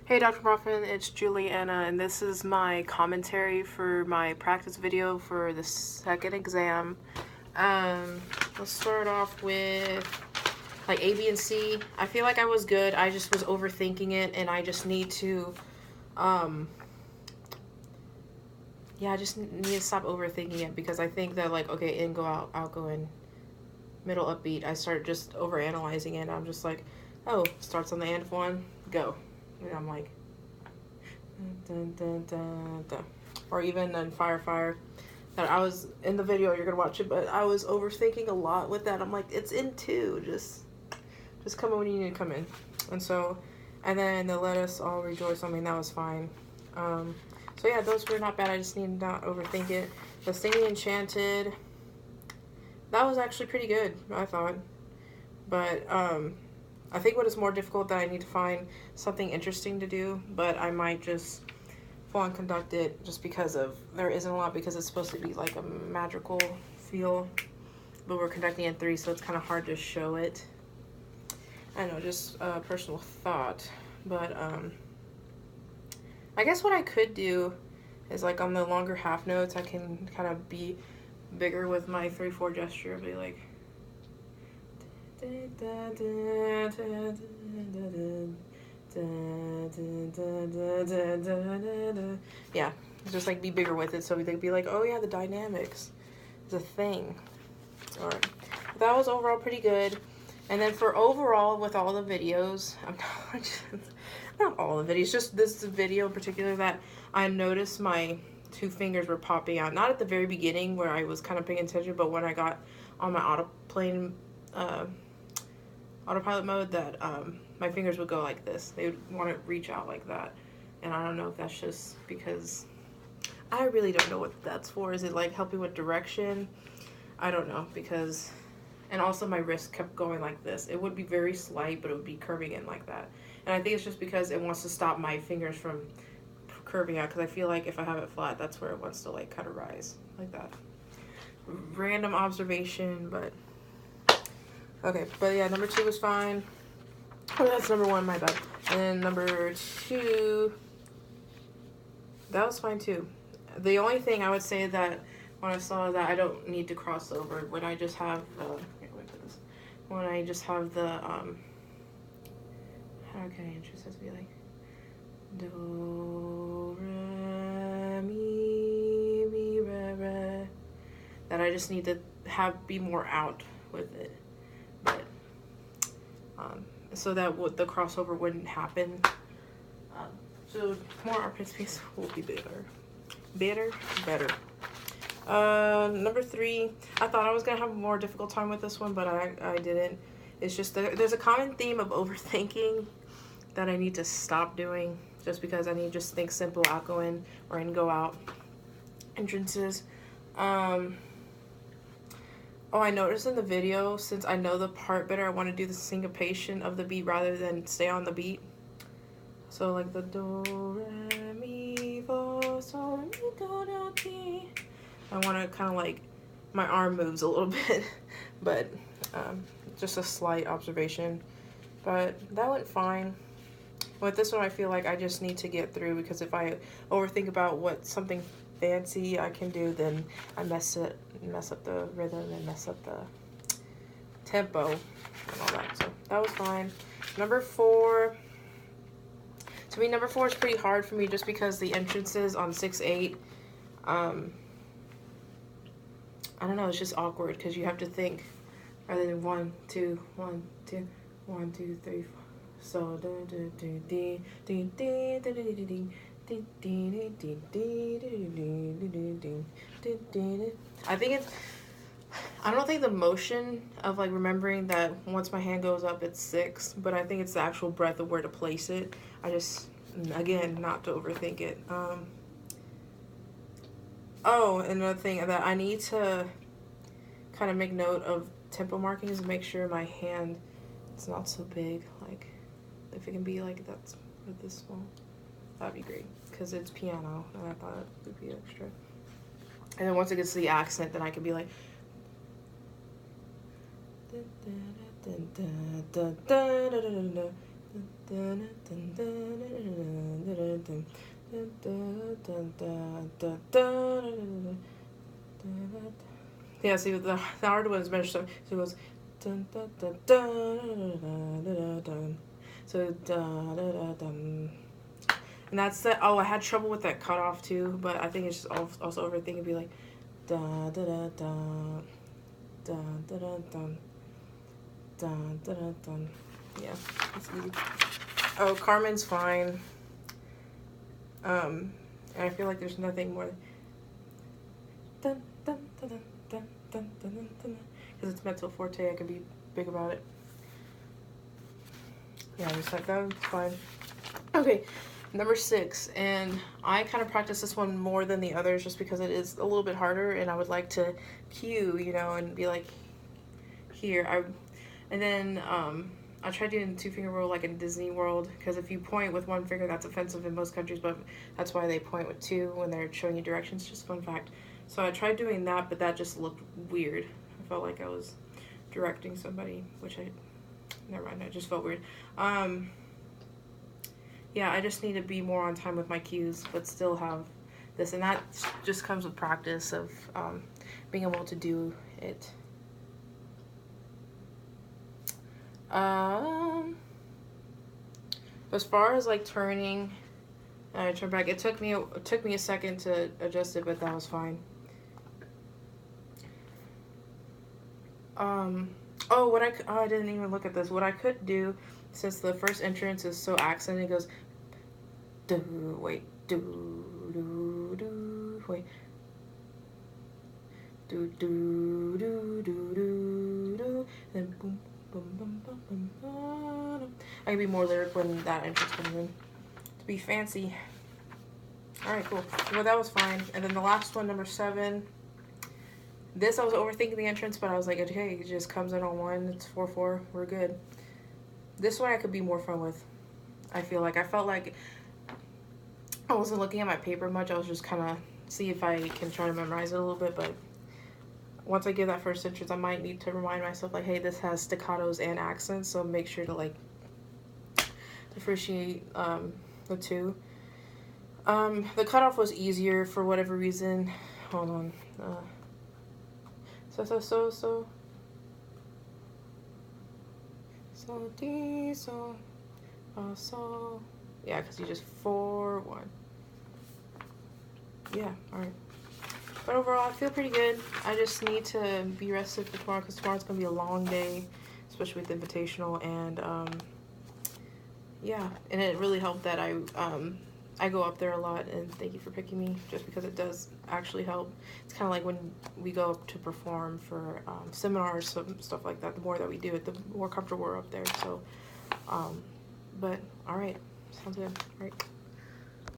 Hey Dr. Boffin, it's Juliana, and this is my commentary for my practice video for the second exam. Let's start off with like A, B, and C. I feel like I was good. I just was overthinking it, and I just need to, yeah, I just need to stop overthinking it because I think that like, okay, in, go out, out, go in, middle, upbeat. I start just overanalyzing it. I'm just like, oh, starts on the end of one, go. And I'm like, dun, dun, dun, dun. Or even in Fire Fire, that I was in the video, you're gonna watch it, but I was overthinking a lot with that. I'm like, it's in two, just come in when you need to come in. And so, and then the Let Us All Rejoice, I mean, that was fine. So yeah, those were not bad. I just need to not overthink it. The Singing Enchanted, that was actually pretty good, I thought. But I think what is more difficult that I need to find something interesting to do, but I might just full on conduct it just because of there isn't a lot, because it's supposed to be like a magical feel, but we're conducting in 3, so it's kind of hard to show it. I know, just personal thought, but I guess what I could do is like on the longer half notes I can kind of be bigger with my 3/4 gesture, be like yeah, just like be bigger with it, so they'd be like, oh yeah, the dynamics is a thing. All right, that was overall pretty good. And then for overall with all the videos, not all the videos, just this video in particular, that I noticed my 2 fingers were popping out. Not at the very beginning where I was kind of paying attention, but when I got on my autopilot mode, that my fingers would go like this. They would want to reach out like that. And I don't know if that's just because I really don't know what that's for. Is it like helping with direction? I don't know, because, and also my wrist kept going like this. It would be very slight, but it would be curving in like that. And I think it's just because it wants to stop my fingers from curving out, because I feel like if I have it flat, that's where it wants to like kind of rise like that. Random observation, but okay. But yeah, number 2 was fine. Oh, that's number 1, my bad. And then number 2, that was fine too. The only thing I would say that when I saw that I don't need to cross over, when I just have when I just have the how can I introduce this to be like do re mi mi re re, that I just need to be more out with it, but so that the crossover wouldn't happen. So more armpit space will be better. Better. Number 3, I thought I was gonna have a more difficult time with this one, but I didn't. It's just there's a common theme of overthinking that I need to stop doing, just because I need to just think simple, out, go in, or in, go out entrances. Oh, I noticed in the video, since I know the part better, I want to do the syncopation of the beat rather than stay on the beat. So like the do, re, mi, fa, sol, mi, do, do, ti. I want to kind of like, my arm moves a little bit, but just a slight observation. But that went fine. With this one, I feel like I just need to get through, because if I overthink about what something fancy I can do, then I mess up the rhythm and mess up the tempo and all that. So that was fine. Number 4. To me, number 4 is pretty hard for me, just because the entrances on 6/8, I don't know, it's just awkward, because you have to think rather than 1, 2, 1, 2, 1, 2, 3, 4. So I don't think the motion of like remembering that once my hand goes up it's 6, but I think it's the actual breath of where to place it. I just, again, not to overthink it. Oh, another thing that I need to kind of make note of tempo markings, make sure my hand it's not so big. Like if it can be like that's with this small, that'd be great, because it's piano and I thought it would be extra. And then once it gets to the accent, then I could be like Yeah, see, the hard one is measured, so it goes dun, dun, dun, dun, dun, dun, dun. So dun, dun, dun, dun. And that's the, oh, I had trouble with that cutoff too, but I think it's just also overthinking. It'd be like dun, dun, dun, dun, dun, dun, dun, dun, dun, dun, dun, dun. Yeah, it's easy. Oh, Carmen's fine. And I feel like there's nothing more dun, dun, dun, dun, dun, dun, dun, dun, because it's mezzo forte. I can be big about it. Yeah, just like that. It's fine. Okay, number 6, and I kind of practice this one more than the others just because it is a little bit harder, and I would like to cue, you know, and be like, here. And then I tried doing the 2-finger rule like in Disney World, because if you point with 1 finger, that's offensive in most countries, but that's why they point with 2 when they're showing you directions. Just a fun fact. So I tried doing that, but that just looked weird. I felt like I was directing somebody, which never mind, I just felt weird. Yeah, I just need to be more on time with my cues, but still have this, and that just comes with practice of being able to do it. As far as like turning, I turn back. It took me a second to adjust it, but that was fine. Oh, I didn't even look at this. What I could do, since the first entrance is so accented, it goes do wait do do do wait do do do do do do, then boom boom boom boom boom boom. I can be more lyric when that entrance comes in to be fancy. All right, cool. Well, that was fine. And then the last one, number 7. This I was overthinking the entrance, but I was like, okay, it just comes in on 1. It's 4/4. We're good. This one I could be more fun with. I felt like I wasn't looking at my paper much. I was just kind of see if I can try to memorize it a little bit. But once I give that first entrance, I might need to remind myself like, hey, this has staccatos and accents, so make sure to like differentiate the 2. The cutoff was easier for whatever reason. Hold on. So D, so yeah, because you just 4/1. Yeah, all right. But overall, I feel pretty good. I just need to be rested for tomorrow, because tomorrow's gonna be a long day, especially with the Invitational. And yeah, and it really helped that I go up there a lot, and thank you for picking me, just because it does actually help. It's kind of like when we go up to perform for seminars, some stuff like that. The more that we do it, the more comfortable we're up there. So, but all right, sounds good. All right.